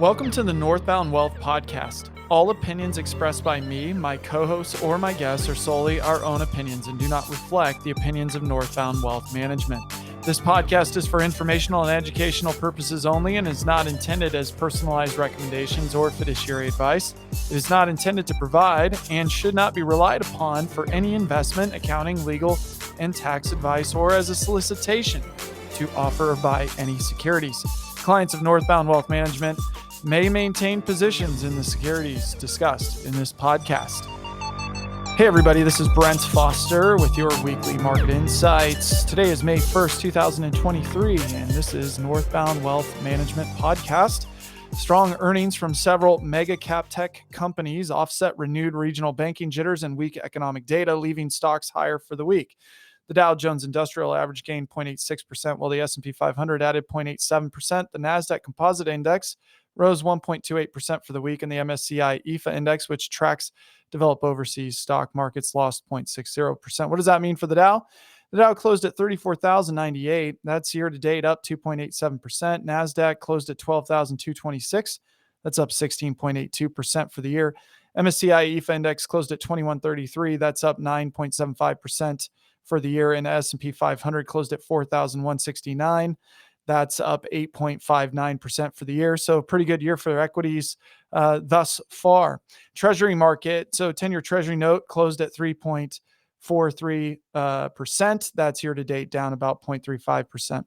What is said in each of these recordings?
Welcome to the Northbound Wealth Podcast. All opinions expressed by me, my co-hosts, or my guests are solely our own opinions and do not reflect the opinions of Northbound Wealth Management. This podcast is for informational and educational purposes only and is not intended as personalized recommendations or fiduciary advice. It is not intended to provide and should not be relied upon for any investment, accounting, legal, and tax advice or as a solicitation to offer or buy any securities. Clients of Northbound Wealth Management may maintain positions in the securities discussed in this podcast. Hey everybody, this is Brent Foster with your weekly market insights. Today is May 1st, 2023, and this is Northbound Wealth Management Podcast. Strong earnings from several mega cap tech companies offset renewed regional banking jitters and weak economic data, leaving stocks higher for the week. The Dow Jones Industrial Average gained 0.86%, while the S&P 500 added 0.87%. The NASDAQ Composite Index rose 1.28% for the week, and the MSCI EFA Index, which tracks developed overseas stock markets, lost 0.60%. What does that mean for the Dow? The Dow closed at 34,098. That's year to date up 2.87%. NASDAQ closed at 12,226. That's up 16.82% for the year. MSCI EFA Index closed at 2133. That's up 9.75% for the year. And the S&P 500 closed at 4,169. That's up 8.59% for the year. So pretty good year for equities thus far. Treasury market. So 10-year Treasury note closed at 3.43%. That's year to date down about 0.35%.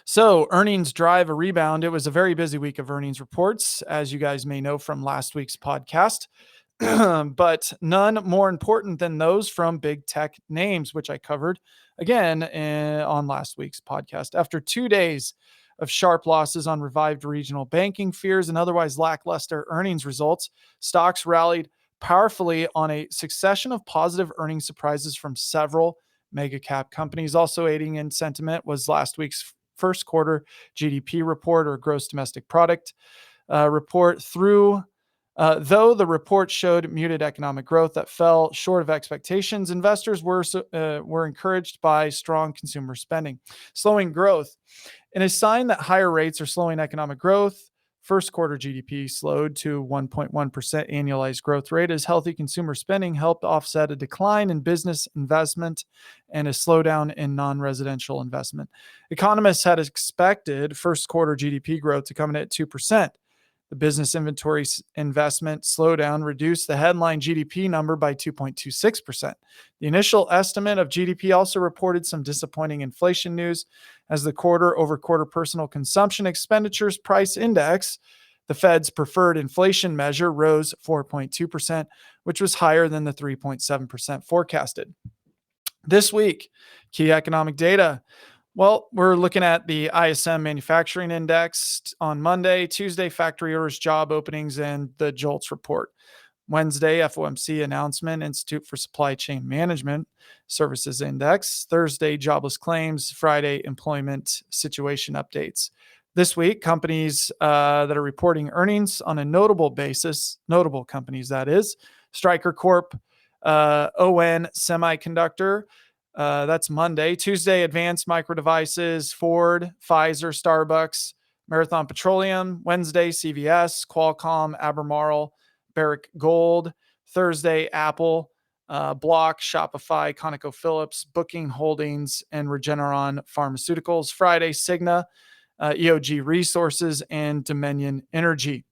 So earnings drive a rebound. It was a very busy week of earnings reports, as you guys may know from last week's podcast. But none more important than those from big tech names, which I covered again on last week's podcast. After 2 days of sharp losses on revived regional banking fears and otherwise lackluster earnings results, stocks rallied powerfully on a succession of positive earnings surprises from several mega cap companies. Also aiding in sentiment was last week's first quarter GDP report, or gross domestic product report. Though the report showed muted economic growth that fell short of expectations, investors were encouraged by strong consumer spending. Slowing growth. In a sign that higher rates are slowing economic growth, first quarter GDP slowed to 1.1% annualized growth rate as healthy consumer spending helped offset a decline in business investment and a slowdown in non-residential investment. Economists had expected first quarter GDP growth to come in at 2%. The business inventory investment slowdown reduced the headline GDP number by 2.26%. The initial estimate of GDP also reported some disappointing inflation news as the quarter-over-quarter personal consumption expenditures price index, the Fed's preferred inflation measure, rose 4.2%, which was higher than the 3.7% forecasted. This week, key economic data. Well, we're looking at the ISM Manufacturing Index on Monday, Tuesday, factory orders, job openings, and the JOLTS report. Wednesday, FOMC announcement, Institute for Supply Chain Management Services Index. Thursday, jobless claims. Friday, employment situation updates. This week, companies that are reporting earnings on a notable basis, notable companies that is, Stryker Corp, ON Semiconductor, that's Monday. Tuesday, Advanced Micro Devices, Ford, Pfizer, Starbucks, Marathon Petroleum. Wednesday, CVS, Qualcomm, Albemarle, Barrick Gold. Thursday, Apple, Block, Shopify, ConocoPhillips, Booking Holdings, and Regeneron Pharmaceuticals. Friday, Cigna, EOG Resources, and Dominion Energy.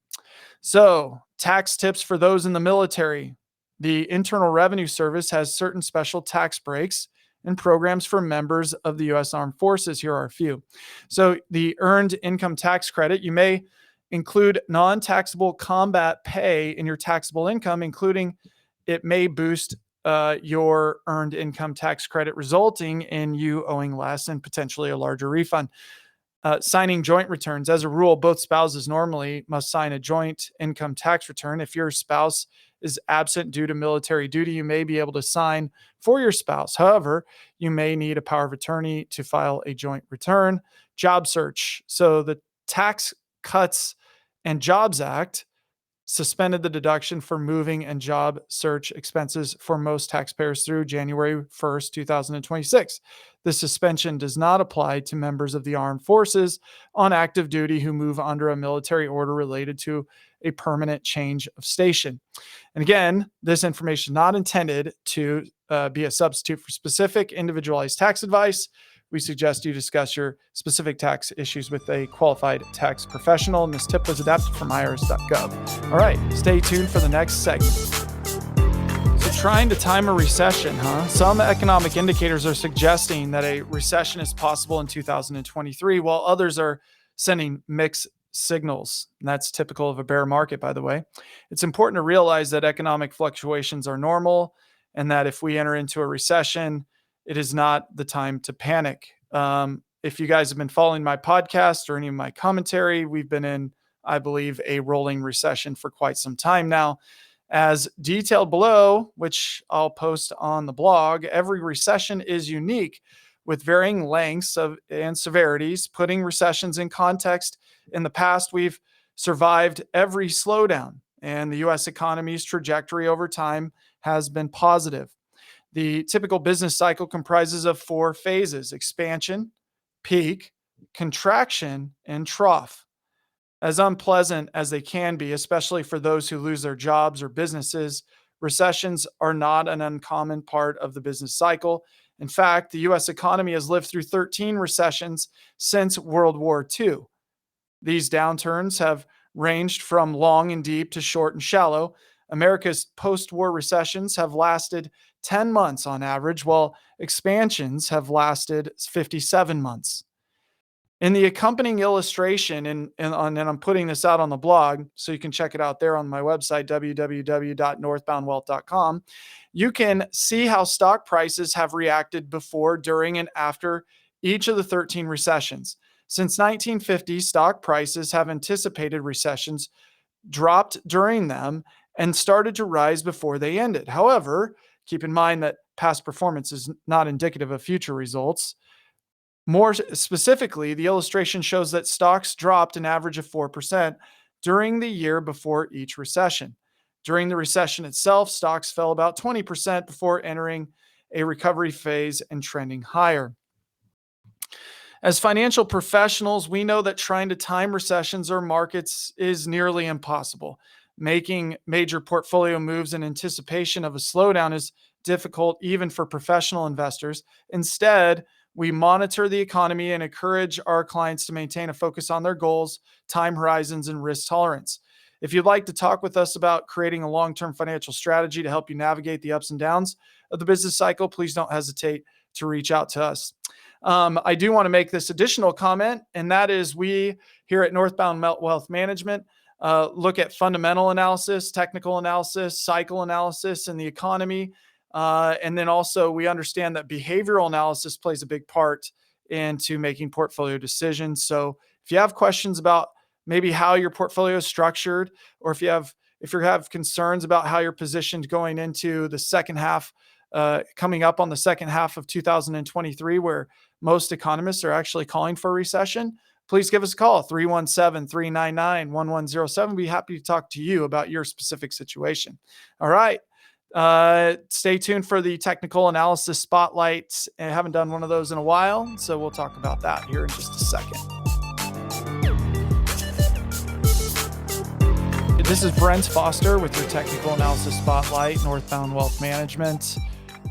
So, tax tips for those in the military. The Internal Revenue Service has certain special tax breaks and programs for members of the U.S. Armed Forces. Here are a few. So the Earned Income Tax Credit, you may include non-taxable combat pay in your taxable income, including it may boost your earned income tax credit, resulting in you owing less and potentially a larger refund. Signing joint returns. As a rule, both spouses normally must sign a joint income tax return. If your spouse is absent due to military duty, you may be able to sign for your spouse. However, you may need a power of attorney to file a joint return. Job search. So the Tax Cuts and Jobs Act suspended the deduction for moving and job search expenses for most taxpayers through January 1st, 2026. The suspension does not apply to members of the armed forces on active duty who move under a military order related to a permanent change of station. And again, this information is not intended to be a substitute for specific individualized tax advice. We suggest you discuss your specific tax issues with a qualified tax professional. And this tip was adapted from irs.gov. All right, stay tuned for the next segment. So trying to time a recession, huh? Some economic indicators are suggesting that a recession is possible in 2023, while others are sending mixed signals. And that's typical of a bear market, by the way. It's important to realize that economic fluctuations are normal and that if we enter into a recession, it is not the time to panic. If you guys have been following my podcast or any of my commentary, we've been in, I believe, a rolling recession for quite some time now. As detailed below, which I'll post on the blog, every recession is unique with varying lengths and severities. Putting recessions in context, in the past, we've survived every slowdown, and the U.S. economy's trajectory over time has been positive. The typical business cycle comprises of 4 phases: expansion, peak, contraction, and trough. As unpleasant as they can be, especially for those who lose their jobs or businesses, recessions are not an uncommon part of the business cycle. In fact, the U.S. economy has lived through 13 recessions since World War II. These downturns have ranged from long and deep to short and shallow. America's post-war recessions have lasted 10 months on average, while expansions have lasted 57 months. In the accompanying illustration, and I'm putting this out on the blog, so you can check it out there on my website, www.northboundwealth.com, you can see how stock prices have reacted before, during, and after each of the 13 recessions. Since 1950, stock prices have anticipated recessions, dropped during them, and started to rise before they ended. However, keep in mind that past performance is not indicative of future results. More specifically, the illustration shows that stocks dropped an average of 4% during the year before each recession. During the recession itself, stocks fell about 20% before entering a recovery phase and trending higher. As financial professionals, we know that trying to time recessions or markets is nearly impossible. Making major portfolio moves in anticipation of a slowdown is difficult even for professional investors. Instead, we monitor the economy and encourage our clients to maintain a focus on their goals, time horizons, and risk tolerance. If you'd like to talk with us about creating a long-term financial strategy to help you navigate the ups and downs of the business cycle, please don't hesitate to reach out to us. I do want to make this additional comment, and that is we here at Northbound Wealth Management look at fundamental analysis, technical analysis, cycle analysis in the economy. And then also we understand that behavioral analysis plays a big part into making portfolio decisions. So if you have questions about maybe how your portfolio is structured, or if you have concerns about how you're positioned going into the second half, coming up on the second half of 2023, where most economists are actually calling for a recession, please give us a call, 317-399-1107. We'd be happy to talk to you about your specific situation. All right. Stay tuned for the technical analysis spotlight. I haven't done one of those in a while, so we'll talk about that here in just a second. This is Brent Foster with your technical analysis spotlight, Northbound Wealth Management.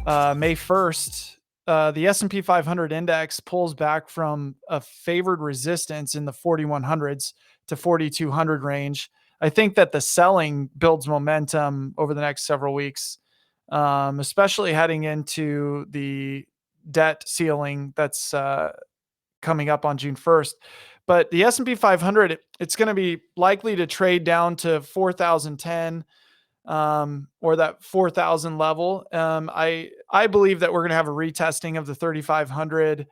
May 1st, the S&P 500 index pulls back from a favored resistance in the 4100s to 4200 range. I think that the selling builds momentum over the next several weeks, especially heading into the debt ceiling that's coming up on June 1st. But the S&P 500, it's going to be likely to trade down to 4,010 or that 4,000 level. I believe that we're going to have a retesting of the 3,500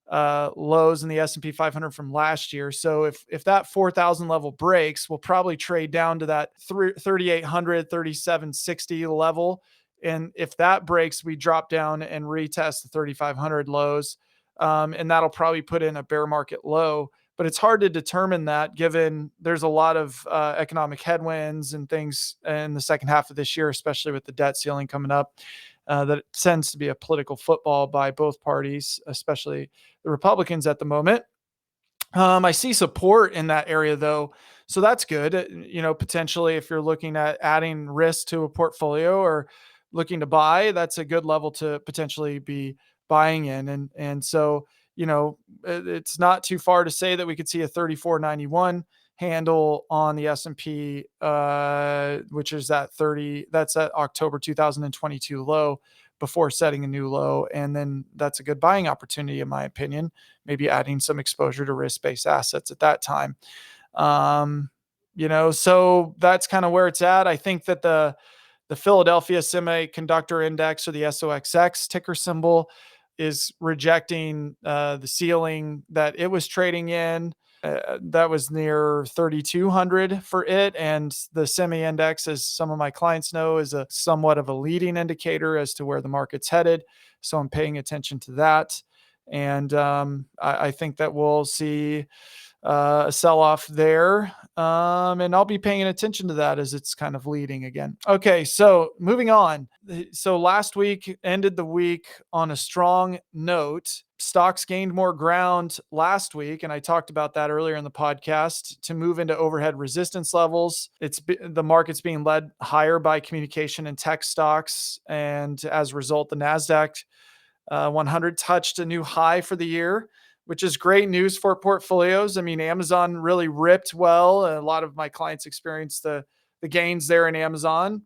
lows in the S&P 500 from last year. So if that 4,000 level breaks, we'll probably trade down to that 3,800, 3,760 level. And if that breaks, we drop down and retest the 3,500 lows. And that'll probably put in a bear market low. but it's hard to determine that given there's a lot of economic headwinds and things in the second half of this year, especially with the debt ceiling coming up. That it tends to be a political football by both parties, especially the Republicans at the moment. I see support in that area though, so that's good. Potentially if you're looking at adding risk to a portfolio or looking to buy, that's a good level to potentially be buying in. And so, it's not too far to say that we could see a 34.91 handle on the S&P, which is that 30. That's at October 2022 low before setting a new low, and then that's a good buying opportunity in my opinion, maybe adding some exposure to risk-based assets at that time. So that's kind of where it's at. I think that the Philadelphia Semiconductor Index, or the SOXX ticker symbol, is rejecting the ceiling that it was trading in. That was near 3,200 for it. And the semi index, as some of my clients know, is a somewhat of a leading indicator as to where the market's headed. So I'm paying attention to that. And I think that we'll see a sell-off there. And I'll be paying attention to that as it's kind of leading again. Okay, so moving on. So last week ended the week on a strong note. Stocks gained more ground last week, and I talked about that earlier in the podcast, to move into overhead resistance levels. The market's being led higher by communication and tech stocks, and as a result, the NASDAQ 100 touched a new high for the year, which is great news for portfolios. I mean, Amazon really ripped well. A lot of my clients experienced the gains there in Amazon,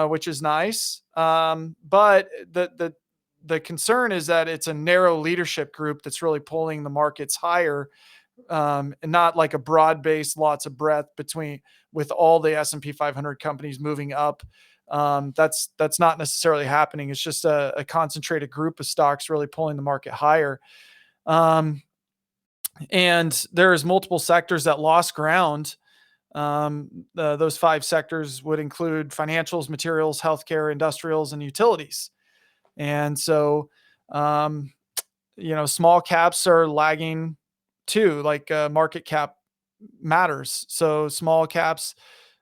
which is nice. But the concern is that it's a narrow leadership group that's really pulling the markets higher, and not like a broad-based, lots of breadth with all the S&P 500 companies moving up. That's not necessarily happening. It's just a concentrated group of stocks really pulling the market higher. And there's multiple sectors that lost ground. Those 5 sectors would include financials, materials, healthcare, industrials, and utilities. And so, small caps are lagging too, like market cap matters. So small caps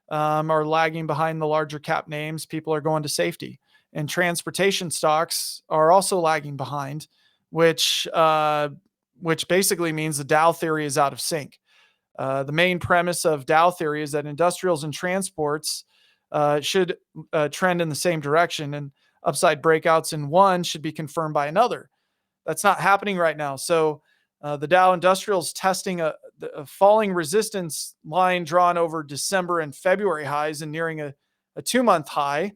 are lagging behind the larger cap names. People are going to safety, and transportation stocks are also lagging behind, which basically means the Dow theory is out of sync. The main premise of Dow theory is that industrials and transports should trend in the same direction, and upside breakouts in one should be confirmed by another. That's not happening right now. So the Dow Industrials testing a falling resistance line drawn over December and February highs and nearing a 2-month high.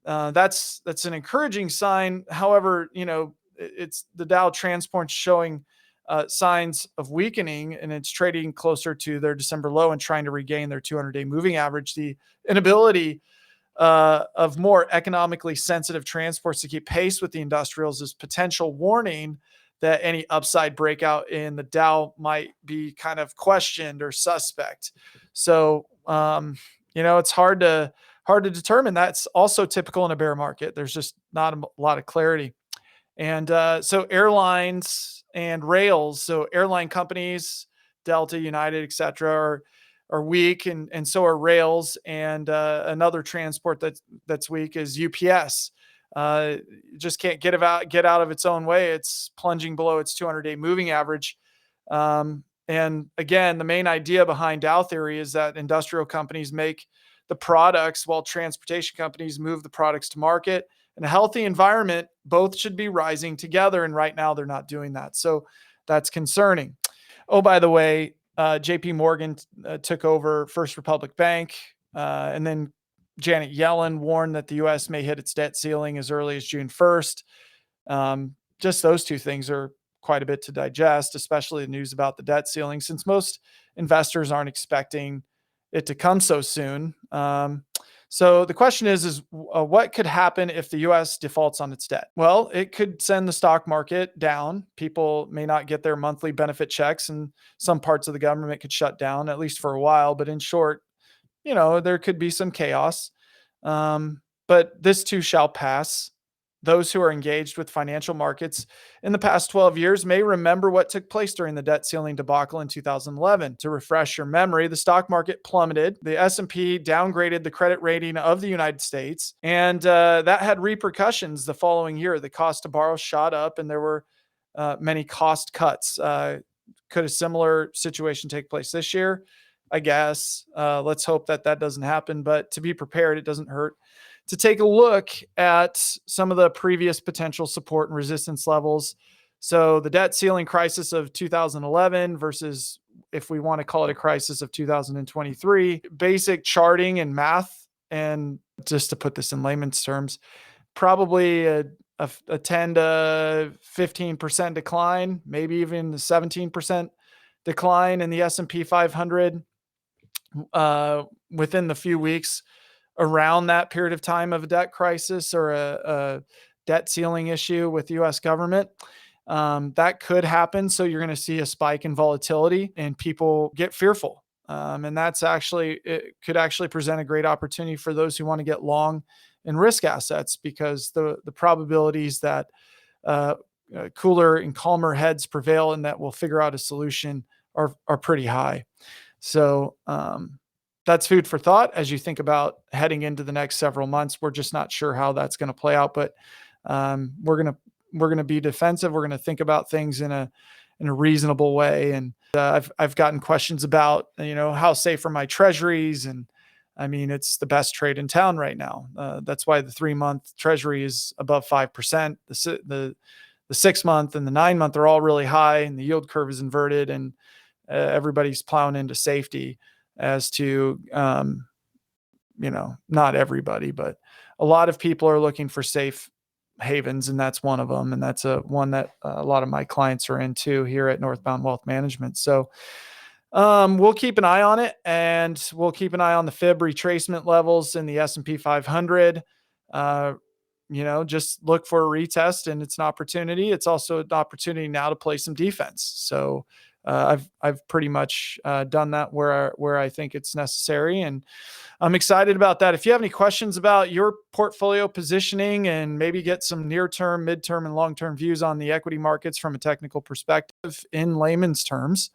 That's an encouraging sign. However, it's the Dow Transport showing signs of weakening, and it's trading closer to their December low and trying to regain their 200-day moving average. The inability of more economically sensitive transports to keep pace with the industrials is potential warning that any upside breakout in the Dow might be kind of questioned or suspect. So, it's hard to determine. That's also typical in a bear market. There's just not a lot of clarity. And so airlines and rails, so airline companies, Delta, United, et cetera, are weak, and so are rails. And another transport that's weak is UPS. Just can't get out of its own way. It's plunging below its 200-day moving average. And again, the main idea behind Dow theory is that industrial companies make the products while transportation companies move the products to market. In a healthy environment, both should be rising together. And right now they're not doing that. So that's concerning. Oh, by the way, JP Morgan took over First Republic Bank, and then Janet Yellen warned that the U.S. may hit its debt ceiling as early as June 1st. Just those two things are quite a bit to digest, especially the news about the debt ceiling, since most investors aren't expecting it to come so soon. So the question is what could happen if the U.S. defaults on its debt? Well, it could send the stock market down. People may not get their monthly benefit checks, and some parts of the government could shut down, at least for a while. But in short, there could be some chaos. But this too shall pass. Those who are engaged with financial markets in the past 12 years may remember what took place during the debt ceiling debacle in 2011. To refresh your memory, the stock market plummeted. The S&P downgraded the credit rating of the United States, and that had repercussions the following year. The cost to borrow shot up, and there were many cost cuts. Could a similar situation take place this year? I guess. Let's hope that doesn't happen, but to be prepared, it doesn't hurt to take a look at some of the previous potential support and resistance levels. So the debt ceiling crisis of 2011 versus, if we want to call it a crisis, of 2023, basic charting and math, and just to put this in layman's terms, probably a 10 to 15% decline, maybe even the 17% decline in the S&P 500 within the few weeks around that period of time of a debt crisis or a debt ceiling issue with the U.S. government. That could happen. So you're going to see a spike in volatility and people get fearful. And it could actually present a great opportunity for those who want to get long in risk assets, because the probabilities that cooler and calmer heads prevail and that we'll figure out a solution are pretty high. So that's food for thought as you think about heading into the next several months. We're just not sure how that's going to play out, but we're going to be defensive. We're going to think about things in a reasonable way. And I've gotten questions about, how safe are my treasuries? And I mean, it's the best trade in town right now. That's why the 3-month treasury is above 5%. The 6-month and the 9-month are all really high, and the yield curve is inverted, and everybody's plowing into safety. As to, not everybody, but a lot of people are looking for safe havens, and that's one of them. And that's one that a lot of my clients are into here at Northbound Wealth Management. So we'll keep an eye on it, and we'll keep an eye on the fib retracement levels in the S&P 500. Just look for a retest, and it's an opportunity. It's also an opportunity now to play some defense. So I've pretty much done that where I think it's necessary, and I'm excited about that. If you have any questions about your portfolio positioning and maybe get some near-term, mid-term, and long-term views on the equity markets from a technical perspective in layman's terms,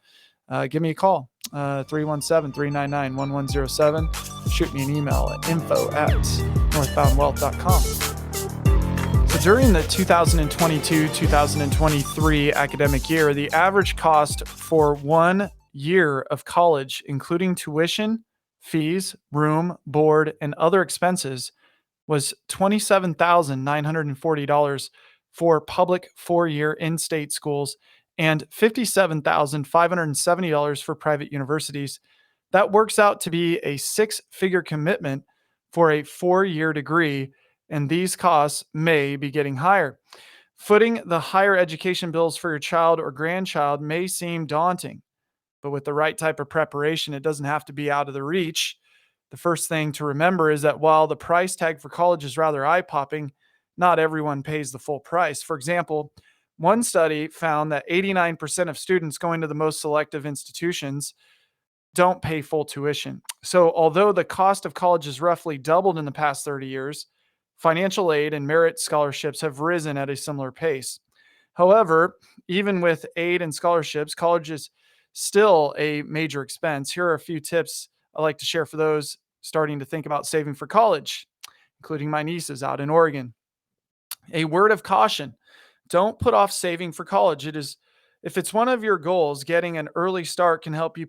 give me a call, 317-399-1107. Shoot me an email at info@northboundwealth.com. So during the 2022-2023 academic year, the average cost for 1 year of college, including tuition, fees, room, board, and other expenses, was $27,940 for public 4-year in-state schools and $57,570 for private universities. That works out to be a 6-figure commitment for a 4-year degree, and these costs may be getting higher. Footing the higher education bills for your child or grandchild may seem daunting, but with the right type of preparation, it doesn't have to be out of the reach. The first thing to remember is that while the price tag for college is rather eye-popping, not everyone pays the full price. For example, one study found that 89% of students going to the most selective institutions don't pay full tuition. So although the cost of college has roughly doubled in the past 30 years, financial aid and merit scholarships have risen at a similar pace. However, even with aid and scholarships, college is still a major expense. Here are a few tips I like to share for those starting to think about saving for college, including my nieces out in Oregon. A word of caution: don't put off saving for college. If it's one of your goals, getting an early start can help you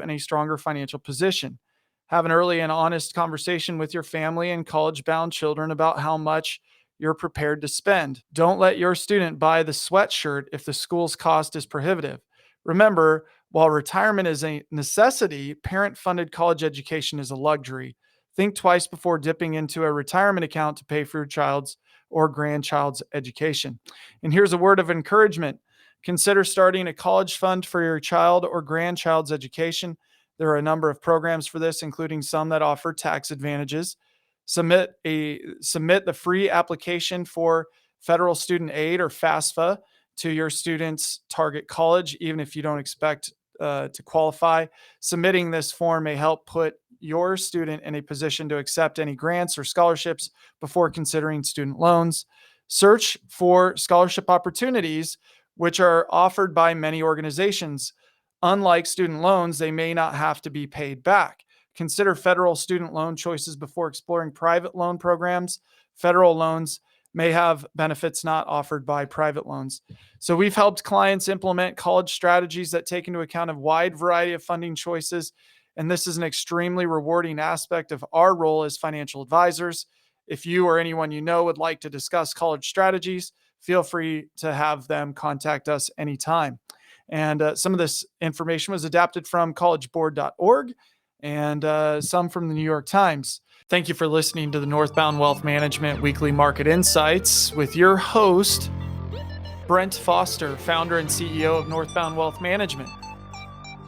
in a stronger financial position. Have an early and honest conversation with your family and college-bound children about how much you're prepared to spend. Don't let your student buy the sweatshirt if the school's cost is prohibitive. Remember, while retirement is a necessity, parent-funded college education is a luxury. Think twice before dipping into a retirement account to pay for your child's or grandchild's education. And here's a word of encouragement: consider starting a college fund for your child or grandchild's education. There are a number of programs for this, including some that offer tax advantages. Submit the free application for federal student aid or FAFSA to your student's target college, even if you don't expect to qualify. Submitting this form may help put your student in a position to accept any grants or scholarships before considering student loans. Search for scholarship opportunities, which are offered by many organizations. Unlike student loans, they may not have to be paid back. Consider federal student loan choices before exploring private loan programs. Federal loans may have benefits not offered by private loans. So we've helped clients implement college strategies that take into account a wide variety of funding choices. And this is an extremely rewarding aspect of our role as financial advisors. If you or anyone you know would like to discuss college strategies, feel free to have them contact us anytime. And some of this information was adapted from collegeboard.org and some from the New York Times. Thank you for listening to the Northbound Wealth Management Weekly Market Insights with your host, Brent Foster, founder and CEO of Northbound Wealth Management.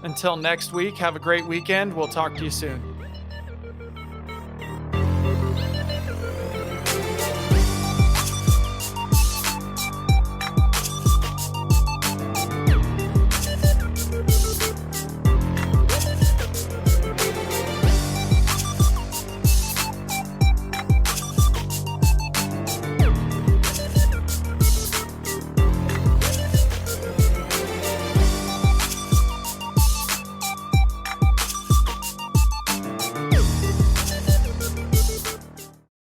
Until next week, have a great weekend. We'll talk to you soon.